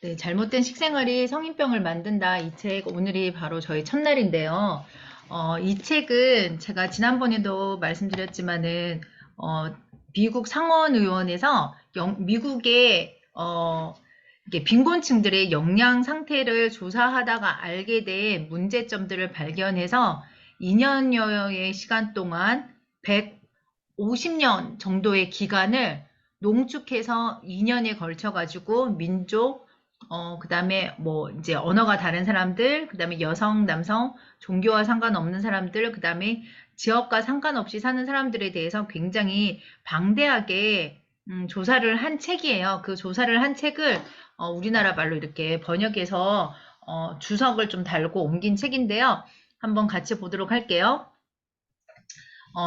네, 잘못된 식생활이 성인병을 만든다. 이 책 오늘이 바로 저희 첫날인데요. 이 책은 제가 지난번에도 말씀드렸지만은 미국 상원의원에서 미국의 이게 빈곤층들의 영양 상태를 조사하다가 알게 된 문제점들을 발견해서 2년여의 시간 동안 150년 정도의 기간을 농축해서 2년에 걸쳐 가지고 민족 그다음에 뭐 이제 언어가 다른 사람들, 그다음에 여성, 남성, 종교와 상관없는 사람들, 그다음에 지역과 상관없이 사는 사람들에 대해서 굉장히 방대하게 조사를 한 책이에요. 그 조사를 한 책을 우리나라 말로 이렇게 번역해서 주석을 좀 달고 옮긴 책인데요. 한번 같이 보도록 할게요.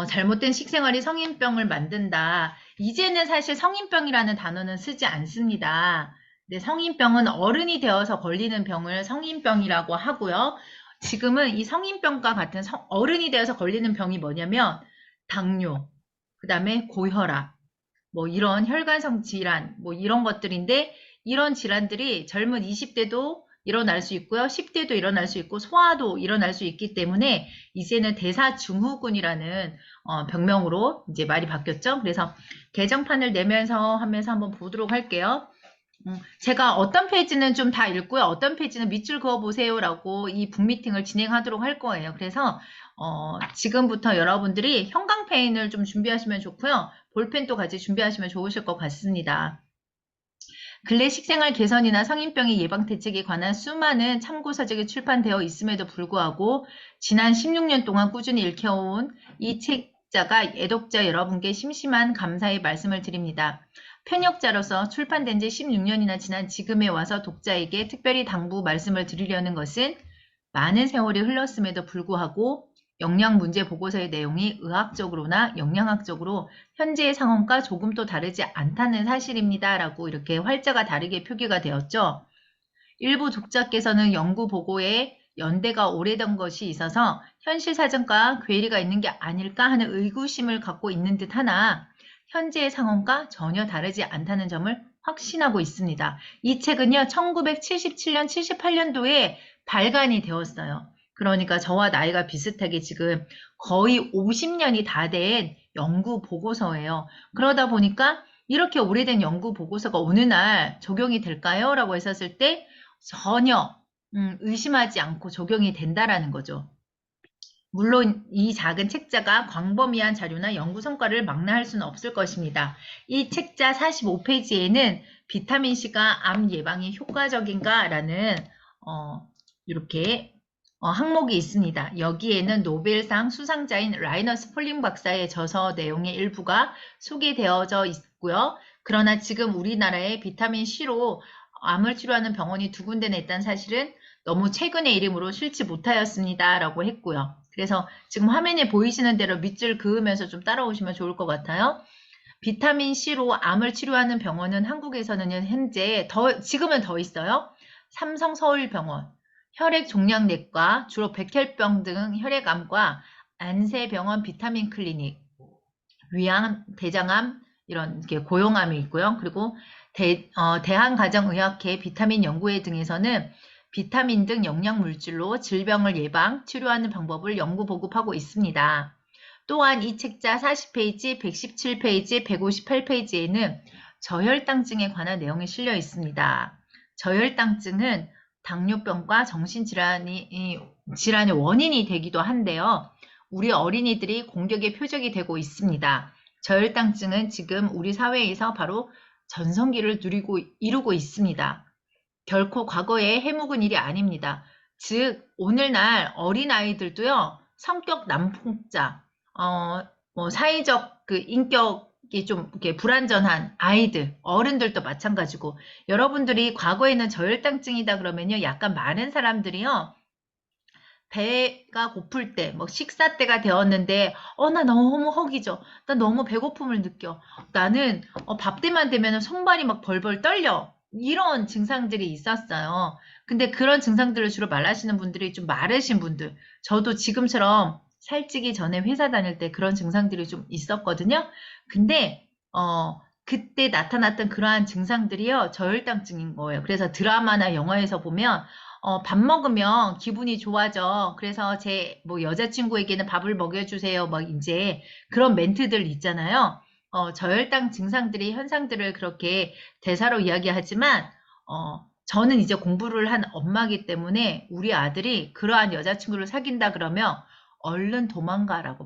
잘못된 식생활이 성인병을 만든다. 이제는 사실 성인병이라는 단어는 쓰지 않습니다. 근데 성인병은 어른이 되어서 걸리는 병을 성인병이라고 하고요. 지금은 이 성인병과 같은 어른이 되어서 걸리는 병이 뭐냐면 당뇨, 그 다음에 고혈압, 뭐 이런 혈관성 질환, 뭐 이런 것들인데 이런 질환들이 젊은 20대도 일어날 수 있고요. 10대도 일어날 수 있고 소아도 일어날 수 있기 때문에 이제는 대사증후군이라는 병명으로 이제 말이 바뀌었죠. 그래서 개정판을 내면서 하면서 한번 보도록 할게요. 제가 어떤 페이지는 좀 다 읽고요. 어떤 페이지는 밑줄 그어보세요라고 이 북미팅을 진행하도록 할 거예요. 그래서 지금부터 여러분들이 형광펜을 좀 준비하시면 좋고요. 볼펜도 같이 준비하시면 좋으실 것 같습니다. 근래 식생활 개선이나 성인병의 예방 대책에 관한 수많은 참고서적이 출판되어 있음에도 불구하고 지난 16년 동안 꾸준히 읽혀온 이 책자가 애독자 여러분께 심심한 감사의 말씀을 드립니다. 편역자로서 출판된 지 16년이나 지난 지금에 와서 독자에게 특별히 당부 말씀을 드리려는 것은 많은 세월이 흘렀음에도 불구하고 영양 문제 보고서의 내용이 의학적으로나 영양학적으로 현재의 상황과 조금도 다르지 않다는 사실입니다. 라고 이렇게 활자가 다르게 표기가 되었죠. 일부 독자께서는 연구 보고에 연대가 오래된 것이 있어서 현실 사정과 괴리가 있는 게 아닐까 하는 의구심을 갖고 있는 듯 하나 현재의 상황과 전혀 다르지 않다는 점을 확신하고 있습니다. 이 책은요, 1977년, 78년도에 발간이 되었어요. 그러니까 저와 나이가 비슷하게 지금 거의 50년이 다 된 연구 보고서예요. 그러다 보니까 이렇게 오래된 연구 보고서가 어느 날 적용이 될까요? 라고 했었을 때 전혀 의심하지 않고 적용이 된다라는 거죠. 물론 이 작은 책자가 광범위한 자료나 연구 성과를 망라할 수는 없을 것입니다. 이 책자 45페이지에는 비타민C가 암 예방에 효과적인가? 라는 이렇게 항목이 있습니다. 여기에는 노벨상 수상자인 라이너스 폴링 박사의 저서 내용의 일부가 소개되어져 있고요. 그러나 지금 우리나라에 비타민C로 암을 치료하는 병원이 2군데나 있다는 사실은 너무 최근의 이름으로 실지 못하였습니다. 라고 했고요. 그래서 지금 화면에 보이시는 대로 밑줄 그으면서 좀 따라오시면 좋을 것 같아요. 비타민C로 암을 치료하는 병원은 한국에서는 현재 지금은 더 있어요. 삼성서울병원, 혈액종양내과, 주로 백혈병 등 혈액암과 안세병원 비타민 클리닉, 위암, 대장암, 이런 고용암이 있고요. 그리고 대한가정의학회 비타민 연구회 등에서는 비타민 등 영양물질로 질병을 예방, 치료하는 방법을 연구 보급하고 있습니다. 또한 이 책자 40페이지, 117페이지, 158페이지에는 저혈당증에 관한 내용이 실려 있습니다. 저혈당증은 당뇨병과 질환의 원인이 되기도 한데요. 우리 어린이들이 공격의 표적이 되고 있습니다. 저혈당증은 지금 우리 사회에서 바로 전성기를 이루고 있습니다. 결코 과거에 해묵은 일이 아닙니다. 즉 오늘날 어린아이들도요. 성격 난폭자, 사회적 그 인격이 좀 이렇게 불완전한 아이들, 어른들도 마찬가지고 여러분들이 과거에는 저혈당증이다 그러면요. 약간 많은 사람들이요. 배가 고플 때, 뭐 식사 때가 되었는데, 나 너무 허기져. 나 너무 배고픔을 느껴. 나는 밥 때만 되면 손발이 막 벌벌 떨려. 이런 증상들이 있었어요. 근데 그런 증상들을 주로 말하시는 분들이 좀 마르신 분들. 저도 지금처럼 살찌기 전에 회사 다닐 때 그런 증상들이 좀 있었거든요. 근데 그때 나타났던 그러한 증상들이요, 저혈당증인 거예요. 그래서 드라마나 영화에서 보면, 밥 먹으면 기분이 좋아져. 그래서 제 뭐 여자친구에게는 밥을 먹여주세요. 막 이제 그런 멘트들 있잖아요. 저혈당 증상들이 현상들을 그렇게 대사로 이야기하지만, 저는 이제 공부를 한 엄마이기 때문에 우리 아들이 그러한 여자친구를 사귄다 그러면 얼른 도망가라고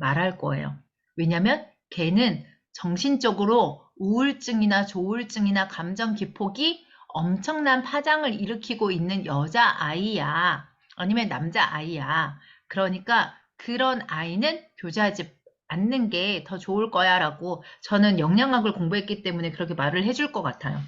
말할 거예요. 왜냐면 걔는 정신적으로 우울증이나 조울증이나 감정 기폭이 엄청난 파장을 일으키고 있는 여자아이야. 아니면 남자아이야. 그러니까 그런 아이는 교제하지 않는 게 더 좋을 거야 라고 저는 영양학을 공부했기 때문에 그렇게 말을 해줄 것 같아요.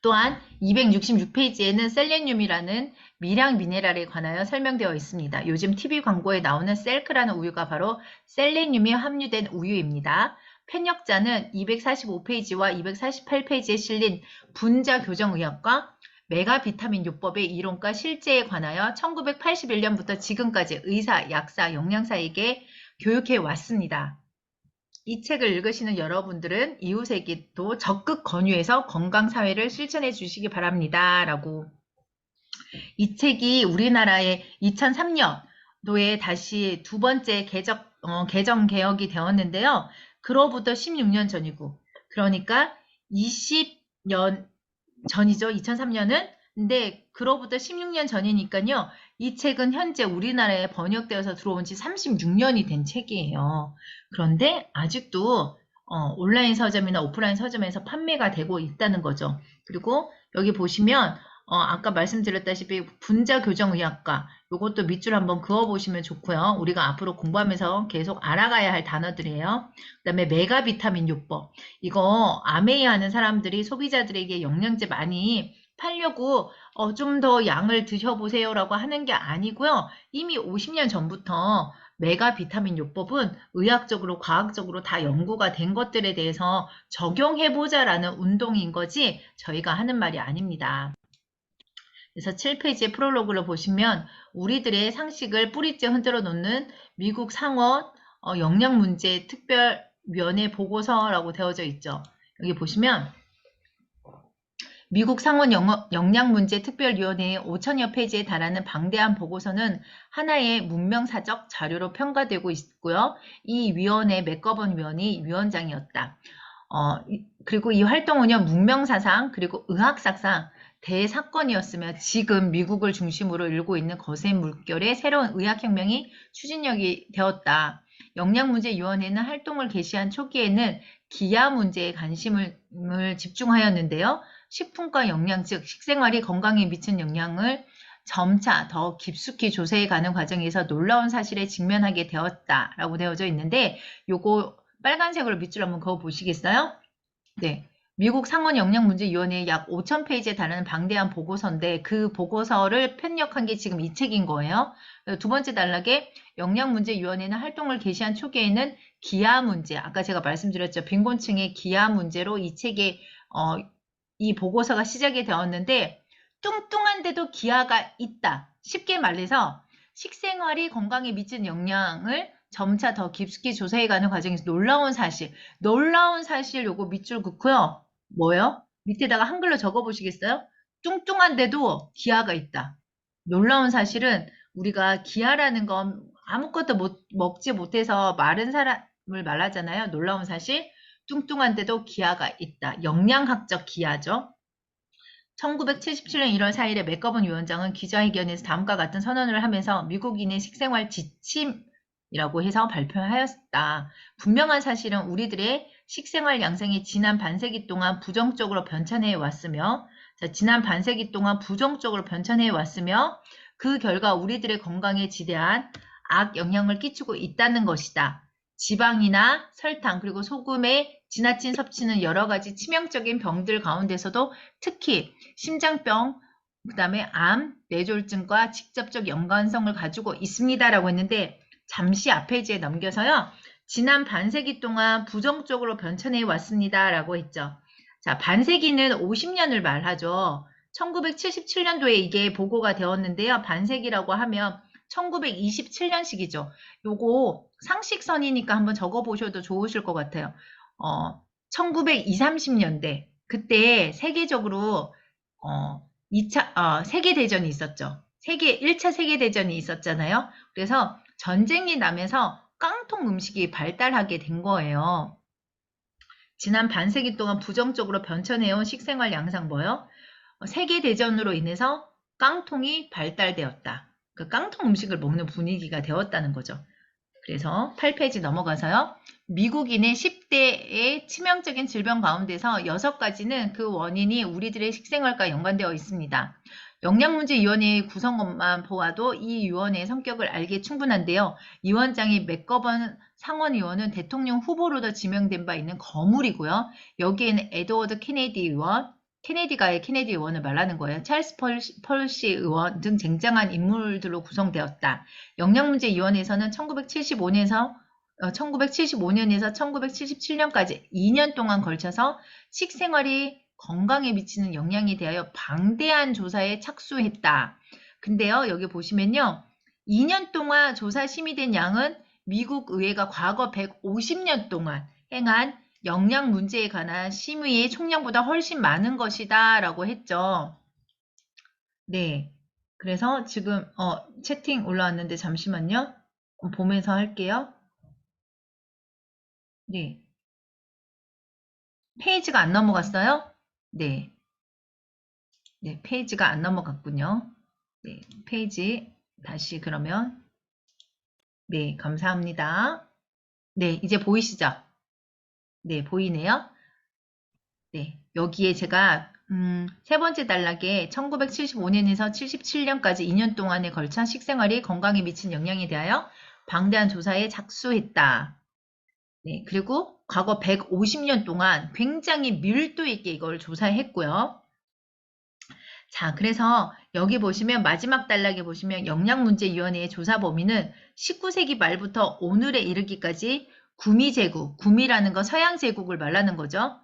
또한 266페이지에는 셀레늄이라는 미량 미네랄에 관하여 설명되어 있습니다. 요즘 TV 광고에 나오는 셀크라는 우유가 바로 셀레늄이 함유된 우유입니다. 편역자는 245페이지와 248페이지에 실린 분자 교정의학과 메가비타민 요법의 이론과 실제에 관하여 1981년부터 지금까지 의사, 약사, 영양사에게 교육해 왔습니다. 이 책을 읽으시는 여러분들은 이웃에게도 적극 권유해서 건강사회를 실천해 주시기 바랍니다. 라고. 이 책이 우리나라의 2003년도에 다시 두 번째 개정 개혁이 되었는데요. 그로부터 16년 전이고, 그러니까 20년 전이죠. 2003년은. 근데 그로부터 16년 전이니까요. 이 책은 현재 우리나라에 번역되어서 들어온 지 36년이 된 책이에요. 그런데 아직도 온라인 서점이나 오프라인 서점에서 판매가 되고 있다는 거죠. 그리고 여기 보시면 아까 말씀드렸다시피 분자교정의학과 이것도 밑줄 한번 그어보시면 좋고요. 우리가 앞으로 공부하면서 계속 알아가야 할 단어들이에요. 그 다음에 메가비타민 요법. 이거 아메이아 하는 사람들이 소비자들에게 영양제 많이 팔려고 좀 더 양을 드셔보세요라고 하는 게 아니고요. 이미 50년 전부터 메가비타민 요법은 의학적으로 과학적으로 다 연구가 된 것들에 대해서 적용해보자라는 운동인 거지 저희가 하는 말이 아닙니다. 그래서 7페이지의 프롤로그를 보시면 우리들의 상식을 뿌리째 흔들어 놓는 미국 상원 영양문제 특별위원회 보고서라고 되어져 있죠. 여기 보시면 미국 상원 영양문제특별위원회의 5천여 페이지에 달하는 방대한 보고서는 하나의 문명사적 자료로 평가되고 있고요. 이 위원회 맥거번 위원이 위원장이었다. 그리고 이 활동은요, 문명사상 그리고 의학사상 대사건이었으며 지금 미국을 중심으로 일고 있는 거센 물결의 새로운 의학혁명이 추진력이 되었다. 영양문제위원회는 활동을 개시한 초기에는 기아 문제에 관심을 집중하였는데요. 식품과 영양, 즉 식생활이 건강에 미친 영향을 점차 더 깊숙이 조사해가는 과정에서 놀라운 사실에 직면하게 되었다라고 되어져 있는데 요거 빨간색으로 밑줄 한번 그어 보시겠어요? 네. 미국 상원영양문제위원회의 약 5,000페이지에 달하는 방대한 보고서인데 그 보고서를 편력한 게 지금 이 책인 거예요. 두 번째 단락에 영양문제위원회는 활동을 개시한 초기에는 기아 문제, 아까 제가 말씀드렸죠. 빈곤층의 기아 문제로 이 책에 이 보고서가 시작이 되었는데 뚱뚱한데도 기아가 있다. 쉽게 말해서 식생활이 건강에 미친 영향을 점차 더 깊숙이 조사해가는 과정에서 놀라운 사실 요거 밑줄 긋고요. 뭐요? 밑에다가 한글로 적어보시겠어요? 뚱뚱한데도 기아가 있다. 놀라운 사실은 우리가 기아라는 건 아무것도 먹지 못해서 마른 사람을 말하잖아요. 놀라운 사실. 뚱뚱한데도 기아가 있다. 영양학적 기아죠. 1977년 1월 4일에 맥거번 위원장은 기자회견에서 다음과 같은 선언을 하면서 미국인의 식생활 지침이라고 해서 발표하였다. 분명한 사실은 우리들의 식생활 양상이 지난 반세기 동안 부정적으로 변천해 왔으며 그 결과 우리들의 건강에 지대한 악영향을 끼치고 있다는 것이다. 지방이나 설탕 그리고 소금의 지나친 섭취는 여러 가지 치명적인 병들 가운데서도 특히 심장병, 그 다음에 암, 뇌졸중과 직접적 연관성을 가지고 있습니다라고 했는데 잠시 앞 페이지에 넘겨서요. 지난 반세기 동안 부정적으로 변천해 왔습니다라고 했죠. 자, 반세기는 50년을 말하죠. 1977년도에 이게 보고가 되었는데요. 반세기라고 하면 1927년식이죠. 요거 상식선이니까 한번 적어보셔도 좋으실 것 같아요. 1920, 30년대 그때 세계적으로 세계대전이 있었죠. 1차 세계대전이 있었잖아요. 그래서 전쟁이 나면서 깡통 음식이 발달하게 된 거예요. 지난 반세기 동안 부정적으로 변천해온 식생활 양상 뭐요? 세계대전으로 인해서 깡통이 발달되었다. 그 깡통 음식을 먹는 분위기가 되었다는 거죠. 그래서 8페이지 넘어가서요. 미국인의 10대의 치명적인 질병 가운데서 6가지는 그 원인이 우리들의 식생활과 연관되어 있습니다. 영양문제위원회의 구성원만 보아도 이 위원회의 성격을 알기에 충분한데요. 위원장이 맥거번 상원의원은 대통령 후보로도 지명된 바 있는 거물이고요. 여기에는 에드워드 케네디 의원, 케네디가의 케네디 의원을 말하는 거예요. 찰스 펄시 의원 등 쟁쟁한 인물들로 구성되었다. 영양문제위원회에서는 1975년에서 1977년까지 2년 동안 걸쳐서 식생활이 건강에 미치는 영향에 대하여 방대한 조사에 착수했다. 근데요, 여기 보시면요. 2년 동안 조사 심의된 양은 미국 의회가 과거 150년 동안 행한 영양 문제에 관한 심의의 총량보다 훨씬 많은 것이다 라고 했죠. 네. 그래서 지금 채팅 올라왔는데 잠시만요. 보면서 할게요. 네. 페이지가 안 넘어갔어요? 네. 네, 페이지가 안 넘어갔군요. 네, 페이지 다시 그러면 네, 감사합니다. 네, 이제 보이시죠? 네, 보이네요. 네, 여기에 제가 세 번째 단락에 1975년에서 77년까지 2년 동안에 걸쳐 식생활이 건강에 미친 영향에 대하여 방대한 조사에 착수했다. 네, 그리고 과거 150년 동안 굉장히 밀도 있게 이걸 조사했고요. 자, 그래서 여기 보시면 마지막 단락에 보시면 영양문제위원회의 조사 범위는 19세기 말부터 오늘에 이르기까지 구미제국, 구미라는 건 서양 제국을 말하는 거죠.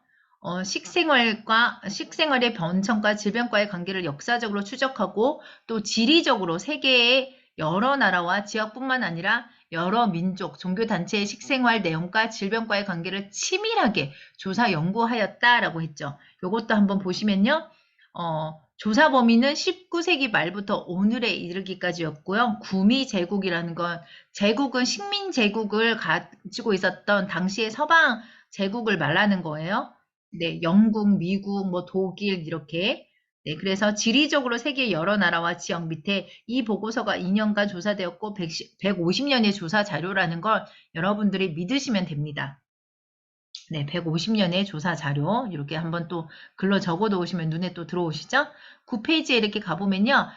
식생활의 변천과 질병과의 관계를 역사적으로 추적하고 또 지리적으로 세계의 여러 나라와 지역뿐만 아니라 여러 민족, 종교단체의 식생활 내용과 질병과의 관계를 치밀하게 조사 연구하였다라고 했죠. 이것도 한번 보시면요. 조사 범위는 19세기 말부터 오늘에 이르기까지였고요. 구미 제국이라는 건 제국은 식민 제국을 가지고 있었던 당시의 서방 제국을 말하는 거예요. 네, 영국, 미국, 뭐 독일 이렇게. 네, 그래서 지리적으로 세계 여러 나라와 지역 밑에 이 보고서가 2년간 조사되었고 150년의 조사 자료라는 걸 여러분들이 믿으시면 됩니다. 네, 150년의 조사 자료 이렇게 한번 또 글로 적어 놓으시면 눈에 또 들어오시죠? 9페이지에 이렇게 가보면요.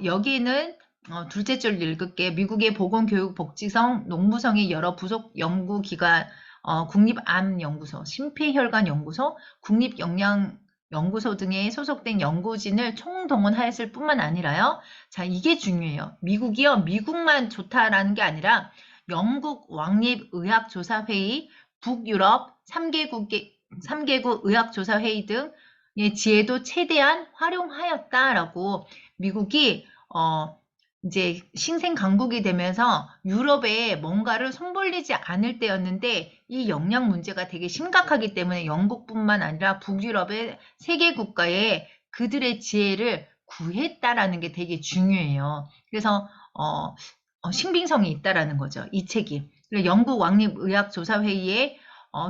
여기는 둘째 줄 읽을게. 미국의 보건교육복지성, 농무성의 여러 부속 연구기관, 국립암연구소, 심폐혈관연구소, 국립영양연구소 등에 소속된 연구진을 총동원하였을 뿐만 아니라요. 자, 이게 중요해요. 미국이요. 미국만 좋다라는 게 아니라 영국 왕립의학조사회의, 북유럽 3개국 의학조사회의 등의 지혜도 최대한 활용하였다라고 미국이 이제 신생 강국이 되면서 유럽에 뭔가를 손벌리지 않을 때였는데 이 영양 문제가 되게 심각하기 때문에 영국뿐만 아니라 북유럽의 3개 국가에 그들의 지혜를 구했다라는 게 되게 중요해요. 그래서 신빙성이 있다라는 거죠. 이 책이. 영국 왕립의학조사회의에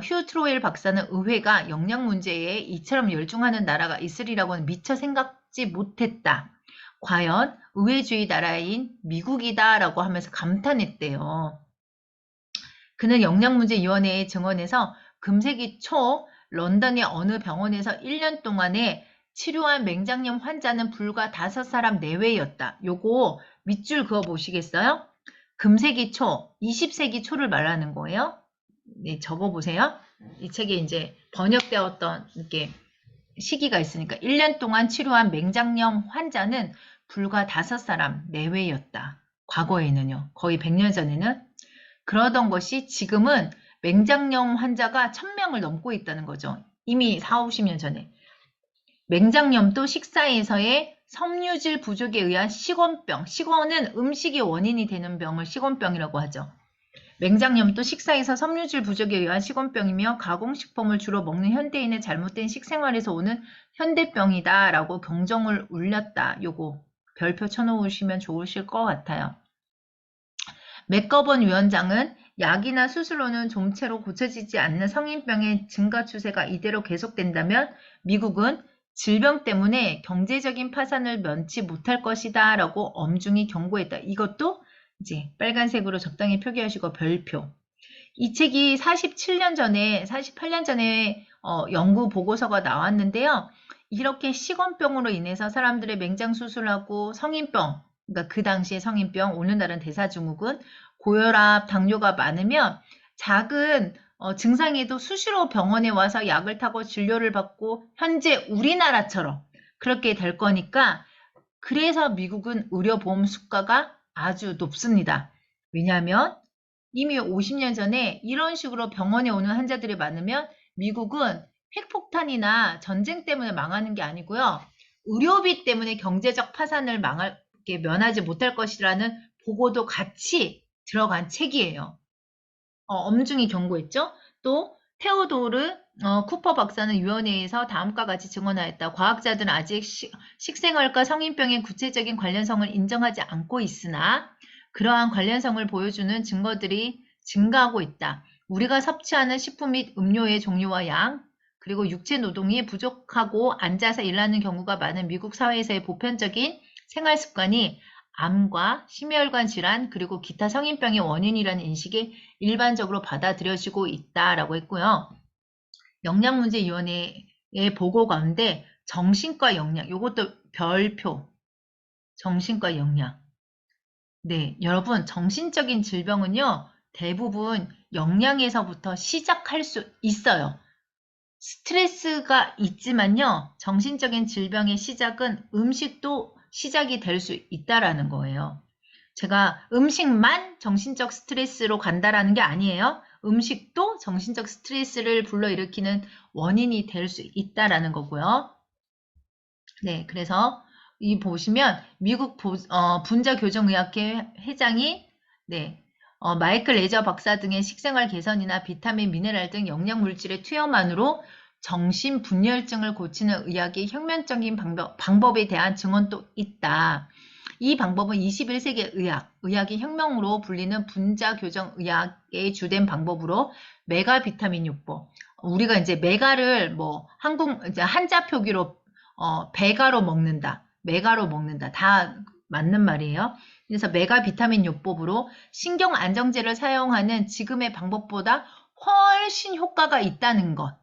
휴 트로웰 박사는 의회가 영양 문제에 이처럼 열중하는 나라가 있으리라고는 미처 생각지 못했다. 과연 의회주의 나라인 미국이다라고 하면서 감탄했대요. 그는 영양문제위원회의 증언에서 금세기 초 런던의 어느 병원에서 1년 동안에 치료한 맹장염 환자는 불과 5사람 내외였다. 요거 밑줄 그어 보시겠어요? 금세기 초, 20세기 초를 말하는 거예요. 네, 적어보세요. 이 책에 이제 번역되었던 이렇게 시기가 있으니까 1년 동안 치료한 맹장염 환자는 불과 5사람 내외였다. 과거에는요. 거의 100년 전에는. 그러던 것이 지금은 맹장염 환자가 1000명을 넘고 있다는 거죠. 이미 4, 50년 전에. 맹장염도 식사에서의 섬유질 부족에 의한 식원병. 식원은 음식이 원인이 되는 병을 식원병이라고 하죠. 맹장염도 식사에서 섬유질 부족에 의한 식원병이며 가공식품을 주로 먹는 현대인의 잘못된 식생활에서 오는 현대병이다라고 경종을 울렸다. 요거 별표 쳐놓으시면 좋으실 것 같아요. 맥거번 위원장은 약이나 수술로는 좀채로 고쳐지지 않는 성인병의 증가 추세가 이대로 계속된다면 미국은 질병 때문에 경제적인 파산을 면치 못할 것이다 라고 엄중히 경고했다. 이것도 이제 빨간색으로 적당히 표기하시고 별표. 이 책이 48년 전에 연구 보고서가 나왔는데요. 이렇게 식원병으로 인해서 사람들의 맹장 수술하고 성인병, 그러니까 그 당시에 성인병, 오늘날은 대사증후군, 고혈압, 당뇨가 많으면 작은 증상에도 수시로 병원에 와서 약을 타고 진료를 받고 현재 우리나라처럼 그렇게 될 거니까 그래서 미국은 의료보험 수가가 아주 높습니다. 왜냐하면 이미 50년 전에 이런 식으로 병원에 오는 환자들이 많으면 미국은 핵폭탄이나 전쟁 때문에 망하는 게 아니고요. 의료비 때문에 경제적 파산을 면하지 못할 것이라는 보고도 같이 들어간 책이에요. 엄중히 경고했죠. 또 테오도르 쿠퍼 박사는 위원회에서 다음과 같이 증언하였다. 과학자들은 아직 식생활과 성인병의 구체적인 관련성을 인정하지 않고 있으나 그러한 관련성을 보여주는 증거들이 증가하고 있다. 우리가 섭취하는 식품 및 음료의 종류와 양, 그리고 육체 노동이 부족하고 앉아서 일하는 경우가 많은 미국 사회에서의 보편적인 생활 습관이 암과 심혈관 질환 그리고 기타 성인병의 원인이라는 인식이 일반적으로 받아들여지고 있다라고 했고요. 영양문제위원회의 보고 가운데 정신과 영양, 이것도 별표, 정신과 영양. 네, 여러분 정신적인 질병은요. 대부분 영양에서부터 시작할 수 있어요. 스트레스가 있지만요. 정신적인 질병의 시작은 음식도 시작이 될 수 있다라는 거예요. 제가 음식만 정신적 스트레스로 간다라는 게 아니에요. 음식도 정신적 스트레스를 불러일으키는 원인이 될 수 있다라는 거고요. 네, 그래서 이 보시면 미국 분자교정의학회 회장이 네, 마이클 레저 박사 등의 식생활 개선이나 비타민, 미네랄 등 영양물질의 투여만으로 정신분열증을 고치는 의학의 혁명적인 방법에 대한 증언도 있다. 이 방법은 21세기 의학의 혁명으로 불리는 분자교정의학의 주된 방법으로 메가비타민 요법. 우리가 이제 메가를 이제 한자 표기로 베가로 먹는다. 메가로 먹는다. 다 맞는 말이에요. 그래서 메가비타민 요법으로 신경 안정제를 사용하는 지금의 방법보다 훨씬 효과가 있다는 것.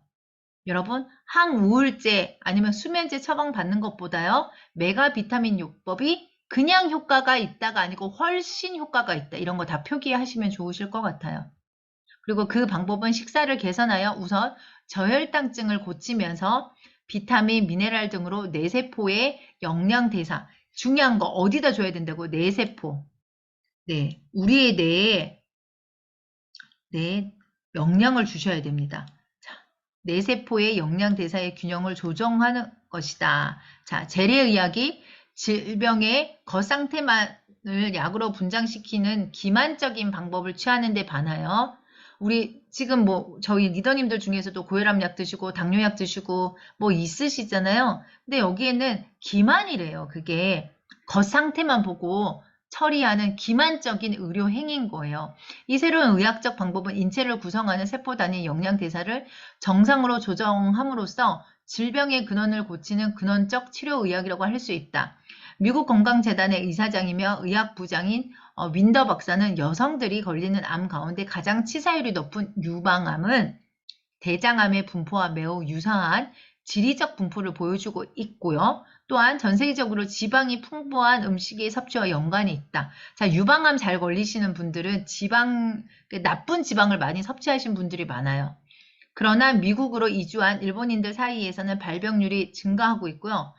여러분, 항우울제 아니면 수면제 처방받는 것보다요. 메가비타민 요법이 그냥 효과가 있다가 아니고 훨씬 효과가 있다. 이런 거 다 표기하시면 좋으실 것 같아요. 그리고 그 방법은 식사를 개선하여 우선 저혈당증을 고치면서 비타민, 미네랄 등으로 뇌세포의 영양 대사. 중요한 거 어디다 줘야 된다고? 뇌세포. 네, 우리의 뇌에 영양을 주셔야 됩니다. 자, 뇌세포의 영양 대사의 균형을 조정하는 것이다. 자, 재래의학이 질병의 겉상태만을 약으로 분장시키는 기만적인 방법을 취하는 데 반하여 우리 지금 저희 리더님들 중에서도 고혈압 약 드시고 당뇨약 드시고 있으시잖아요. 근데 여기에는 기만이래요. 그게 겉상태만 보고 처리하는 기만적인 의료 행위인 거예요. 이 새로운 의학적 방법은 인체를 구성하는 세포 단위 영양 대사를 정상으로 조정함으로써 질병의 근원을 고치는 근원적 치료의학이라고 할 수 있다. 미국 건강재단의 의사장이며 의학부장인 윈더 박사는 여성들이 걸리는 암 가운데 가장 치사율이 높은 유방암은 대장암의 분포와 매우 유사한 지리적 분포를 보여주고 있고요. 또한 전 세계적으로 지방이 풍부한 음식의 섭취와 연관이 있다. 자, 유방암 잘 걸리시는 분들은 나쁜 지방을 많이 섭취하신 분들이 많아요. 그러나 미국으로 이주한 일본인들 사이에서는 발병률이 증가하고 있고요.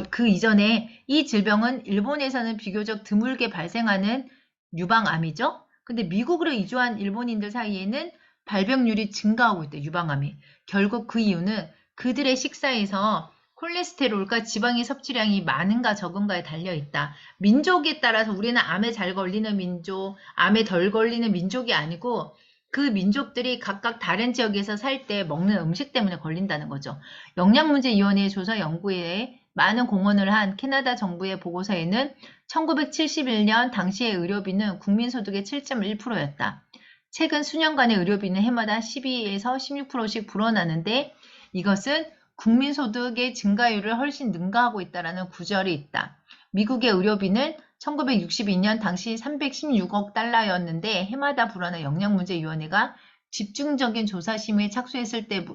그 이전에 이 질병은 일본에서는 비교적 드물게 발생하는 유방암이죠. 근데 미국으로 이주한 일본인들 사이에는 발병률이 증가하고 있대, 유방암이. 결국 그 이유는 그들의 식사에서 콜레스테롤과 지방의 섭취량이 많은가 적은가에 달려있다. 민족에 따라서 우리는 암에 잘 걸리는 민족, 암에 덜 걸리는 민족이 아니고 그 민족들이 각각 다른 지역에서 살 때 먹는 음식 때문에 걸린다는 거죠. 영양문제위원회의 조사 연구에 많은 공헌을 한 캐나다 정부의 보고서에는 1971년 당시의 의료비는 국민소득의 7.1%였다. 최근 수년간의 의료비는 해마다 12에서 16%씩 불어나는데 이것은 국민소득의 증가율을 훨씬 능가하고 있다는 구절이 있다. 미국의 의료비는 1962년 당시 316억 달러였는데 해마다 불어난 영양문제위원회가 집중적인 조사심에 착수했을 때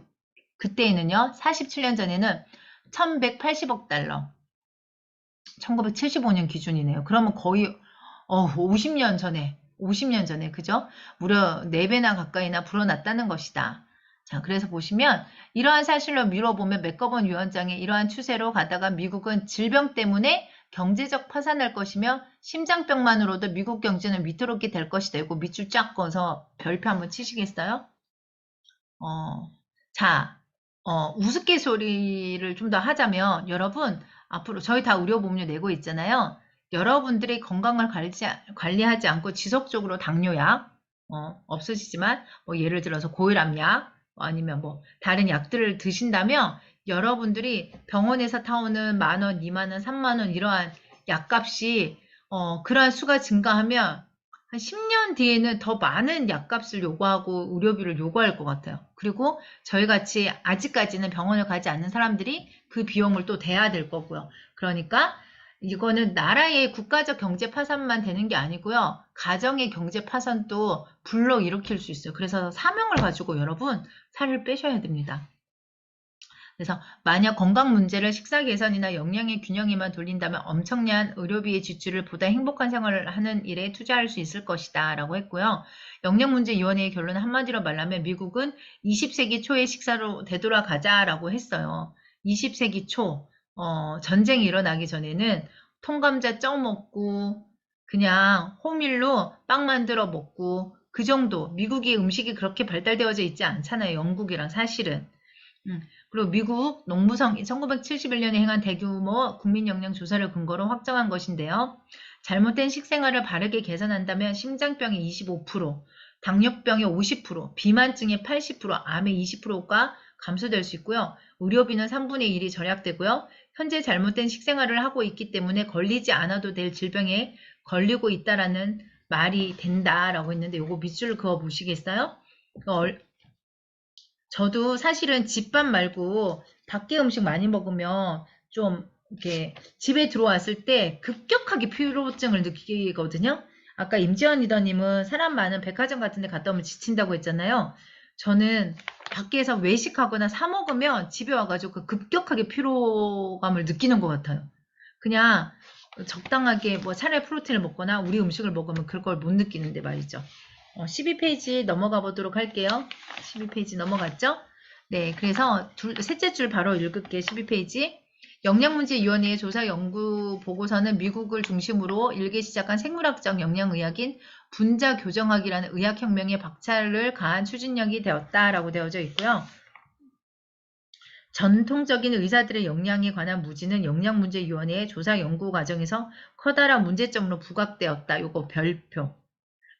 그때에는요. 47년 전에는 1180억 달러 1975년 기준이네요. 그러면 거의 50년 전에 그죠? 무려 4배나 가까이나 불어났다는 것이다. 자, 그래서 보시면 이러한 사실로 미뤄보면 맥거번 위원장의 이러한 추세로 가다가 미국은 질병 때문에 경제적 파산할 것이며 심장병만으로도 미국 경제는 위태롭게 될 것이다. 이거 밑줄 쫙 꺼서 별표 한번 치시겠어요? 자, 우스갯소리를 좀 더 하자면 여러분 앞으로 저희 다 의료보험료 내고 있잖아요. 여러분들이 건강을 관리하지 않고 지속적으로 당뇨약 없으시지만 뭐 예를 들어서 고혈압약 아니면 뭐 다른 약들을 드신다면 여러분들이 병원에서 타오는 10,000원, 20,000원, 30,000원 이러한 약값이 그러한 수가 증가하면 한 10년 뒤에는 더 많은 약값을 요구하고 의료비를 요구할 것 같아요. 그리고 저희같이 아직까지는 병원을 가지 않는 사람들이 그 비용을 또 대야 될 거고요. 그러니까 이거는 나라의 국가적 경제 파산만 되는 게 아니고요. 가정의 경제 파산도 불러일으킬 수 있어요. 그래서 사명을 가지고 여러분 살을 빼셔야 됩니다. 그래서 만약 건강 문제를 식사 개선이나 영양의 균형에만 돌린다면 엄청난 의료비의 지출을 보다 행복한 생활을 하는 일에 투자할 수 있을 것이다 라고 했고요. 영양문제위원회의 결론은 한마디로 말하면 미국은 20세기 초의 식사로 되돌아가자라고 했어요. 20세기 초 전쟁이 일어나기 전에는 통감자 쪄 먹고 그냥 호밀로 빵 만들어 먹고 그 정도. 미국의 음식이 그렇게 발달되어져 있지 않잖아요. 영국이랑 사실은. 그리고 미국 농무성이 1971년에 행한 대규모 국민영양조사를 근거로 확정한 것인데요. 잘못된 식생활을 바르게 개선한다면 심장병의 25%, 당뇨병의 50%, 비만증의 80%, 암의 20%가 감소될 수 있고요. 의료비는 3분의 1이 절약되고요. 현재 잘못된 식생활을 하고 있기 때문에 걸리지 않아도 될 질병에 걸리고 있다라는 말이 된다라고 했는데 요거 밑줄 그어 보시겠어요? 저도 사실은 집밥 말고 밖에 음식 많이 먹으면 좀 이렇게 집에 들어왔을 때 급격하게 피로증을 느끼거든요. 아까 임지연 리더님은 사람 많은 백화점 같은 데 갔다 오면 지친다고 했잖아요. 저는 밖에서 외식하거나 사 먹으면 집에 와가지고 그 급격하게 피로감을 느끼는 것 같아요. 그냥 적당하게 뭐 차라리 프로틴을 먹거나 우리 음식을 먹으면 그걸 못 느끼는데 말이죠. 12페이지 넘어가 보도록 할게요. 12페이지 넘어갔죠? 네, 그래서 셋째 줄 바로 읽을게요. 12페이지. 영양문제위원회의 조사 연구 보고서는 미국을 중심으로 일기 시작한 생물학적 영양의학인 분자교정학이라는 의학혁명의 박차를 가한 추진력이 되었다라고 되어져 있고요. 전통적인 의사들의 영양에 관한 무지는 영양문제위원회의 조사 연구 과정에서 커다란 문제점으로 부각되었다. 요거 별표.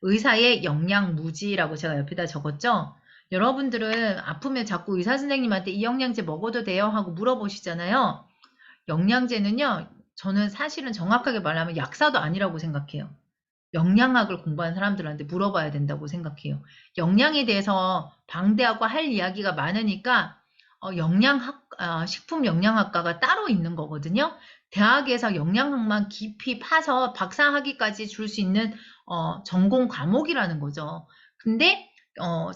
의사의 영양무지라고 제가 옆에다 적었죠. 여러분들은 아프면 자꾸 의사 선생님한테 이 영양제 먹어도 돼요? 하고 물어보시잖아요. 영양제는요. 저는 사실은 정확하게 말하면 약사도 아니라고 생각해요. 영양학을 공부한 사람들한테 물어봐야 된다고 생각해요. 영양에 대해서 방대하고 할 이야기가 많으니까 식품 영양학과가 따로 있는 거거든요. 대학에서 영양학만 깊이 파서 박사학위까지 줄 수 있는 전공 과목이라는 거죠. 근데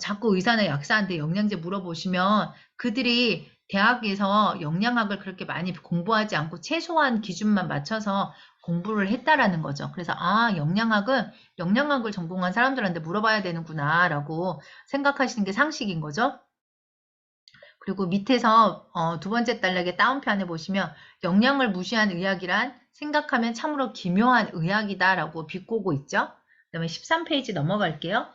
자꾸 의사나 약사한테 영양제 물어보시면 그들이 대학에서 영양학을 그렇게 많이 공부하지 않고 최소한 기준만 맞춰서 공부를 했다라는 거죠. 그래서 영양학은 영양학을 전공한 사람들한테 물어봐야 되는구나 라고 생각하시는 게 상식인 거죠. 그리고 밑에서 두 번째 단락의 다운편에 보시면 영양을 무시한 의학이란 생각하면 참으로 기묘한 의학이다 라고 비꼬고 있죠. 그 다음에 13페이지 넘어갈게요.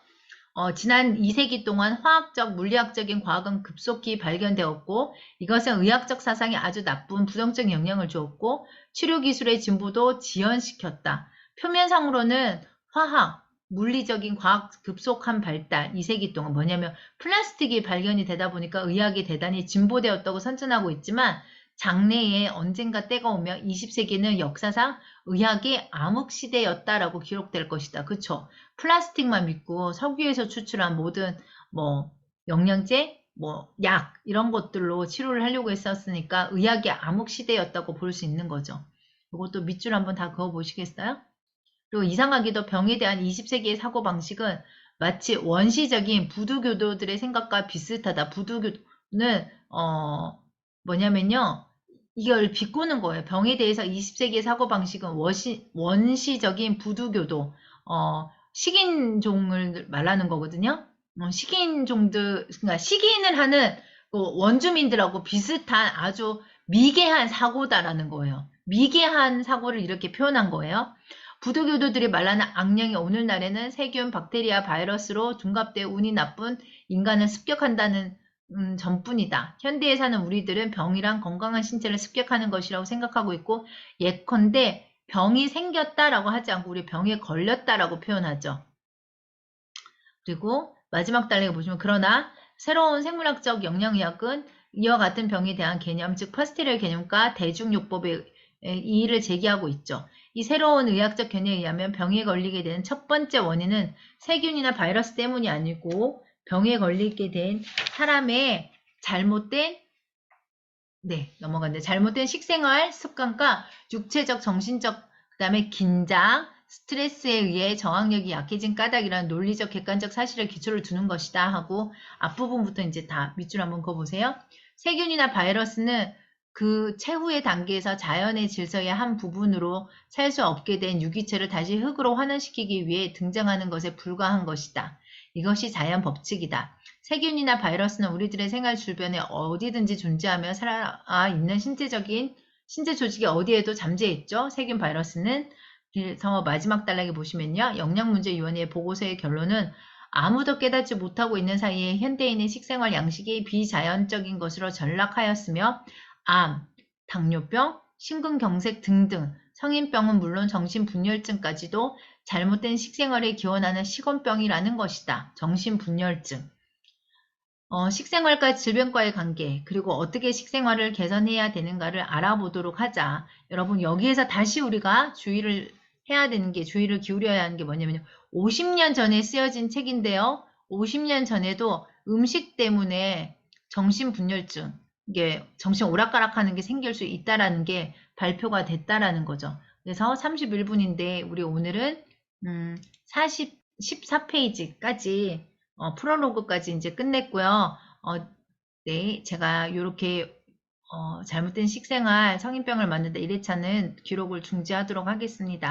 지난 2세기 동안 화학적, 물리학적인 과학은 급속히 발견되었고 이것은 의학적 사상에 아주 나쁜 부정적 영향을 주었고 치료기술의 진보도 지연시켰다. 표면상으로는 화학, 물리적인 과학 급속한 발달 2세기 동안 뭐냐면 플라스틱이 발견이 되다 보니까 의학이 대단히 진보되었다고 선전하고 있지만 장래에 언젠가 때가 오면 20세기는 역사상 의학의 암흑시대였다라고 기록될 것이다. 그쵸? 플라스틱만 믿고 석유에서 추출한 모든 뭐 영양제, 뭐 약 이런 것들로 치료를 하려고 했었으니까 의학의 암흑시대였다고 볼 수 있는 거죠. 이것도 밑줄 한번 다 그어 보시겠어요? 그리고 이상하게도 병에 대한 20세기의 사고방식은 마치 원시적인 부두교도들의 생각과 비슷하다. 부두교는 뭐냐면요. 이걸 비꼬는 거예요. 병에 대해서 20세기의 사고방식은 원시적인 부두교도 식인종을 말하는 거거든요. 식인종들, 그러니까 식인을 하는 원주민들하고 비슷한 아주 미개한 사고다라는 거예요. 미개한 사고를 이렇게 표현한 거예요. 부두교도들이 말하는 악령이 오늘날에는 세균, 박테리아, 바이러스로 둔갑되어 운이 나쁜 인간을 습격한다는 전뿐이다. 현대에 사는 우리들은 병이란 건강한 신체를 습격하는 것이라고 생각하고 있고 예컨대 병이 생겼다라고 하지 않고 우리 병에 걸렸다라고 표현하죠. 그리고 마지막 단락에 보시면 그러나 새로운 생물학적 영양의학은 이와 같은 병에 대한 개념, 즉 파스텔의 개념과 대중요법의 이의를 제기하고 있죠. 이 새로운 의학적 견해에 의하면 병에 걸리게 되는 첫 번째 원인은 세균이나 바이러스 때문이 아니고 병에 걸리게 된 사람의 잘못된 잘못된 식생활 습관과 육체적, 정신적, 그 다음에 긴장, 스트레스에 의해 저항력이 약해진 까닭이라는 논리적, 객관적 사실을 기초를 두는 것이다 하고 앞부분부터 이제 다 밑줄 한번 그어보세요. 세균이나 바이러스는 그 최후의 단계에서 자연의 질서의 한 부분으로 살 수 없게 된 유기체를 다시 흙으로 환원시키기 위해 등장하는 것에 불과한 것이다. 이것이 자연 법칙이다. 세균이나 바이러스는 우리들의 생활 주변에 어디든지 존재하며 살아있는 신체 조직이 어디에도 잠재해 있죠. 세균 바이러스는. 그래서 마지막 단락에 보시면요. 영양문제위원회의 보고서의 결론은 아무도 깨닫지 못하고 있는 사이에 현대인의 식생활 양식이 비자연적인 것으로 전락하였으며 암, 당뇨병, 심근경색 등등 성인병은 물론 정신분열증까지도 잘못된 식생활에 기원하는 식원병이라는 것이다. 정신분열증. 식생활과 질병과의 관계, 그리고 어떻게 식생활을 개선해야 되는가를 알아보도록 하자. 여러분, 여기에서 다시 우리가 주의를 기울여야 하는 게 뭐냐면요. 50년 전에 쓰여진 책인데요. 50년 전에도 음식 때문에 정신분열증, 이게 정신 오락가락하는 게 생길 수 있다라는 게 발표가 됐다라는 거죠. 그래서 31분인데, 우리 오늘은, 14페이지까지 프롤로그까지 이제 끝냈고요. 네, 제가 이렇게 잘못된 식생활 성인병을 맞는데 1회차는 기록을 중지하도록 하겠습니다.